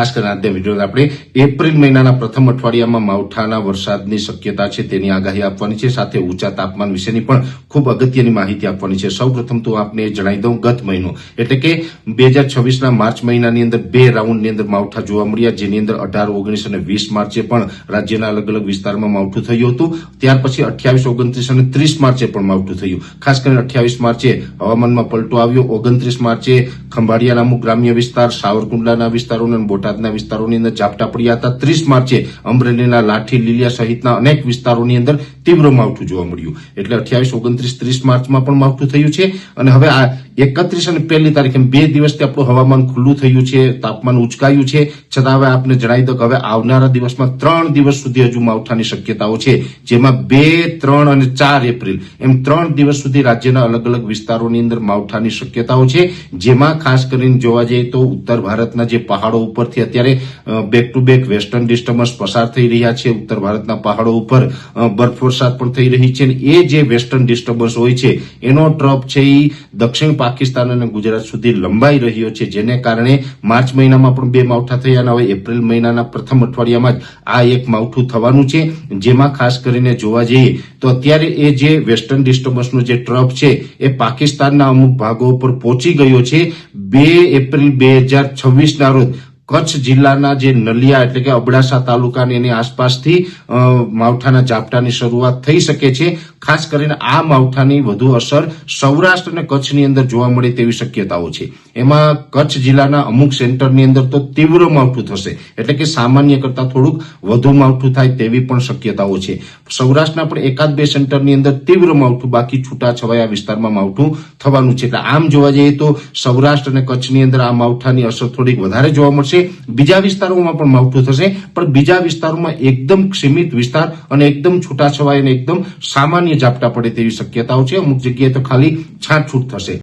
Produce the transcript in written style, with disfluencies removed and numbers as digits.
ખાસ કરીને આજના વિડીયોમાં આપણે એપ્રિલ મહિનાના પ્રથમ અઠવાડિયામાં માવઠાના વરસાદની શક્યતા છે તેની આગાહી આપવાની છે, સાથે ઊંચા તાપમાન વિશેની પણ ખૂબ અગત્યની માહિતી આપવાની છે। સૌપ્રથમ તો આપને જણાવી દઉં, ગત મહિનો એટલે કે 2026ના માર્ચ મહિનાની અંદર 2 રાઉન્ડની અંદર માવઠા જોવા મળ્યા, જેની અંદર 18, 19 અને 20 માર્ચે પણ રાજ્યના અલગ અલગ વિસ્તારમાં માવઠું થયું હતું। ત્યાર પછી 28, 29 અને 30 માર્ચે પણ માવઠું થયું। ખાસ કરીને 28 માર્ચે હવામાનમાં પલટો આવ્યો। 29 માર્ચે ખંભાળિયાના અમુક ગ્રામ્ય વિસ્તાર, સાવરકુંડલાના વિસ્તારો અને બોટાદના વિસ્તારોની અંદર ઝાપટા પડ્યા હતા। 30 માર્ચે અમરેલીના લાઠી, લીલિયા સહિતના અનેક વિસ્તારોની અંદર તીવ્ર માવઠું જોવા મળ્યું। એટલે 28, 29, 30 માર્ચમાં પણ માવઠું થયું છે। અને હવે આ 31 અને 1લી તારીખે 2 દિવસથી આપણું હવામાન ખુલ્લું થયું છે, તાપમાન ઉચકાયું છે, છતાં હવે આપને જણાવી દઉં કે હવે આવનારા દિવસમાં 3 દિવસ સુધી હજુ માવઠાની શક્યતાઓ છે, જેમાં 2, 3 અને 4 એપ્રિલ એમ 3 દિવસ સુધી રાજ્યના અલગ અલગ વિસ્તારોની અંદર માવઠાની શક્યતાઓ છે। જેમાં ખાસ કરીને જોવા જઈએ તો ઉત્તર ભારતના જે પહાડો ઉપરથી અત્યારે back to back western disturbance પસાર થઈ રહ્યા છે। ઉત્તર ભારતના પહાડો ઉપર બરફવર્ષા પણ થઈ રહી છે, અને એ જે વેસ્ટર્ન ડિસ્ટર્બન્સ હોય છે એનો ટ્રફ છે એ દક્ષિણ પાકિસ્તાન અને ગુજરાત સુધી લંબાઈ રહ્યો છે, જેને કારણે માર્ચ મહિનામાં પણ 2 માવઠા થયા અને હવે એપ્રિલ મહિનાના પ્રથમ અઠવાડિયામાં જ આ એક માવઠું થવાનું છે। જેમાં ખાસ કરીને જોવા જઈએ તો અત્યારે એ જે વેસ્ટર્ન ડિસ્ટર્બન્સનો જે ટ્રફ છે એ પાકિસ્તાનના અમુક ભાગો ઉપર પહોંચી ગયો છે। 2 એપ્રિલ 2026ના રોજ કચ્છ જિલ્લાના જે નલિયા એટલે કે અબડાસા તાલુકાની એની આસપાસથી માવઠાના ઝાપટાની શરૂઆત થઈ શકે છે। ખાસ કરીને આ માવઠાની વધુ અસર સૌરાષ્ટ્ર અને કચ્છની અંદર જોવા મળે તેવી શક્યતાઓ છે। એમાં કચ્છ જિલ્લાના અમુક સેન્ટરની અંદર તો તીવ્ર માવઠું થશે, એટલે કે સામાન્ય કરતા થોડુંક વધુ માવઠું થાય તેવી પણ શક્યતાઓ છે। સૌરાષ્ટ્રના પણ 1-2 સેન્ટરની અંદર તીવ્ર માવઠું, બાકી છૂટાછવાયા વિસ્તારમાં માવઠું થવાનું છે। એટલે આમ જોવા જઈએ તો સૌરાષ્ટ્ર અને કચ્છની અંદર આ માવઠાની અસર થોડીક વધારે જોવા મળશે। બીજા વિસ્તારોમાં પણ માવઠું થશે, પણ બીજા વિસ્તારોમાં એકદમ સીમિત વિસ્તાર અને એકદમ છૂટાછવાયા અને એકદમ સામાન્ય ઝાપટા પડે તેવી શક્યતાઓ છે। અમુક જગ્યાએ તો ખાલી છાંટછૂટ થશે।